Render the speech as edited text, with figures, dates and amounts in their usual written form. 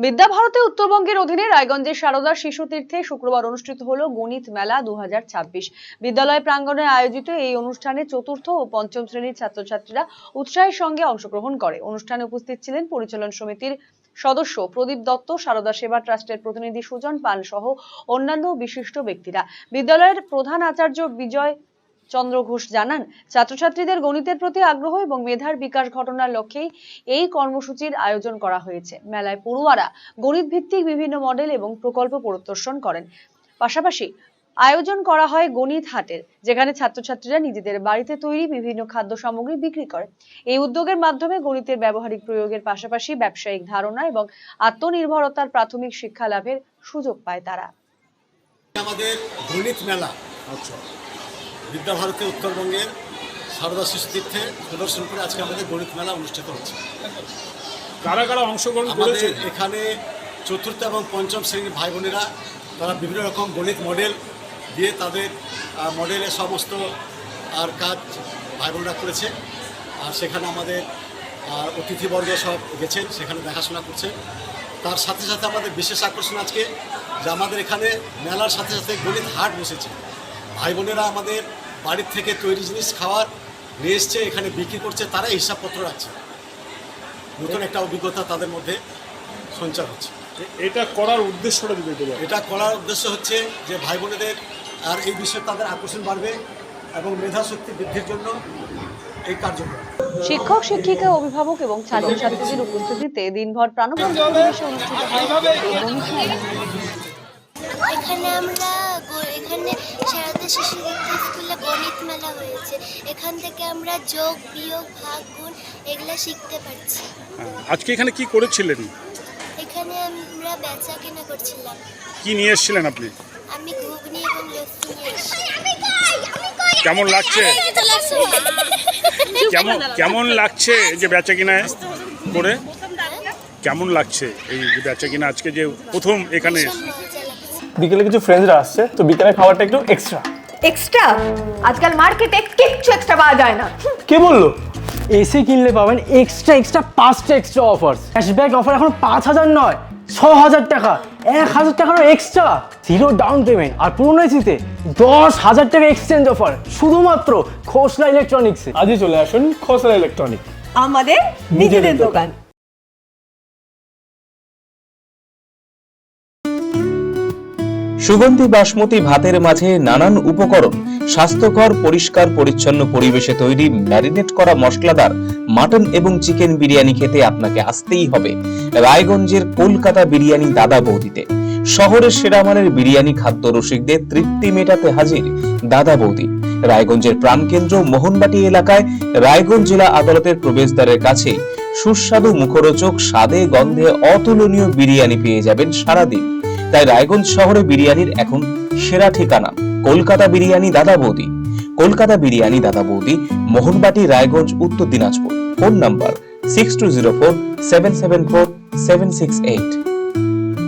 বিদ্যাভারতী উত্তরবঙ্গের অধীনে রায়গঞ্জের সারদা শিশু তীর্থে শুক্রবার অনুষ্ঠিত হলো গণিত মেলা 2026। বিদ্যালয় প্রাঙ্গণে আয়োজিত এই অনুষ্ঠানে চতুর্থ ও পঞ্চম শ্রেণীর ছাত্রছাত্রীরা উৎসাহের সঙ্গে অংশগ্রহণ করে। অনুষ্ঠানে উপস্থিত ছিলেন পরিচালন সমিতির সদস্য প্রদীপ দত্ত, সারদা সেবা ট্রাস্টের প্রতিনিধি সুজন পাল সহ অন্যান্য বিশিষ্ট ব্যক্তিরা। বিদ্যালয়ের প্রধান আচার্য বিজয় চন্দ্র ঘোষ জানান, ছাত্রছাত্রীদের গণিতের প্রতি আগ্রহ এবং মেধার বিকাশ ঘটানোর লক্ষ্যেই এই কর্মসূচির আয়োজন করা হয়েছে। মেলায় পড়ুয়ারা গণিত ভিত্তিক বিভিন্ন মডেল এবং প্রকল্প প্রদর্শন করেন। পাশাপাশি আয়োজন করা হয় গণিত হাটের, যেখানে ছাত্রছাত্রীরা নিজেদের বাড়িতে তৈরি বিভিন্ন খাদ্য সামগ্রী বিক্রি করে। এই উদ্যোগের মাধ্যমে গণিতের ব্যবহারিক প্রয়োগের পাশাপাশি ব্যবসায়িক ধারণা এবং আত্মনির্ভরতার প্রাথমিক শিক্ষা লাভের সুযোগ পায় তারা। আমাদের গণিত মেলা বিদ্যাভারতী উত্তরবঙ্গের সারদা শিশু তীর্থে প্রদর্শন করে আজকে আমাদের গণিত মেলা অনুষ্ঠিত হচ্ছে। কারা কারা অংশগ্রহণ করেছে? এখানে চতুর্থ এবং পঞ্চম শ্রেণীর ভাই বোনেরা তারা বিভিন্ন রকম গণিত মডেল দিয়ে তাদের মডেলের সমস্ত কাজ ভাই বোনেরা করেছে। আর সেখানে আমাদের অতিথিবর্গ সব গেছেন, সেখানে দেখাশোনা করছে। তার সাথে সাথে আমাদের বিশেষ আকর্ষণ আজকে যে আমাদের এখানে মেলার সাথে সাথে গণিত হাট বসেছে। ভাই বোনেরা আমাদের বাড়ির থেকে তৈরি জিনিস খাওয়ার নিয়ে এসছে, এখানে বিক্রি করছে, তারা হিসাবপত্র রাখছে। নতুন একটা অভিজ্ঞতা তাদের মধ্যে সঞ্চার হচ্ছে। এটা করার উদ্দেশ্যটা যদি এটা করার উদ্দেশ্য হচ্ছে যে ভাই বোনেদের আর এই বিষয়ে তাদের আকর্ষণ বাড়বে এবং মেধাশক্তি বৃদ্ধির জন্য এই কার্যক্রম। শিক্ষক, শিক্ষিকা, অভিভাবক এবং ছাত্রছাত্রীদের উপস্থিতিতে দিনভর প্রাণবন্ত পরিবেশে অনুষ্ঠিত হয় এই গণিত মেলা। এখানে সারদা শিশু স্কুলে গণিত মেলা হয়েছে। এখান থেকে আমরা যোগ, বিয়োগ, ভাগ, গুণ এগুলো শিখতে পারছি। আজকে এখানে কি করেছিলেন? এখানে আমরা বেচা কেনা করছিলাম। কি নিয়ে এসেছিলেন আপনি? আমি ঘুগনি এবং লস্যি নিয়ে এসেছি। কেমন লাগছে? কেমন লাগছে যে বেচা কিনা করে? কেমন লাগছে এই যে বেচা কিনা আজকে যে প্রথম এখানে? বিকেলে কিছু ফ্রেন্ডসরা আসছে, তো বিকেলে খাবারটা একটু এক্সট্রা। আজকাল মার্কেটে কিচ্ছু এক্সট্রা পাওয়া যায় না। কে বললো? এসি কিনলে পাবেন এক্সট্রা 5টা এক্সট্রা অফার। ক্যাশব্যাক অফার এখন 5,000 নয়, 6,000 টাকা, 1,000 টাকারও এক্সট্রা, 0 ডাউন পেমেন্ট। আর পুরনো এসিতে 10,000 টাকা এক্সচেঞ্জ অফার শুধুমাত্র খোসলা ইলেকট্রনিক্সে। আজই চলে আসুন খোসলা ইলেকট্রনিক, আমাদের নিজেদের দোকান। সুগন্ধি বাসমতি ভাতের মাঝে নানান উপকরণ, স্বাস্থ্যকর পরিষ্কার পরিচ্ছন্ন পরিবেশে তৈরি ম্যারিনেট করা মশলাদার মাটন এবং চিকেন বিরিয়ানি খেতে আপনাকে আসতেই হবে রায়গঞ্জের কলকাতা বিরিয়ানি দাদা বৌদিতে। শহরের সেরা মানের বিরিয়ানি খাদ্য রসিকদের তৃপ্তি মেটাতে হাজির দাদা বৌদি। রায়গঞ্জের প্রাণকেন্দ্র মোহনবাটি এলাকায় রায়গঞ্জ জেলা আদালতের প্রবেশদ্বারের কাছে সুস্বাদু মুখরোচক স্বাদে গন্ধে অতুলনীয় বিরিয়ানি পেয়ে যাবেন সারাদিন। তাই রায়গঞ্জ শহরে বিরিয়ানির এখন সেরা ঠিকানা কলকাতা বিরিয়ানি দাদা বৌদি। কলকাতা বিরিয়ানি দাদা বৌদি, মোহনবাটি, রায়গঞ্জ, উত্তর দিনাজপুর। Phone number 6204774768।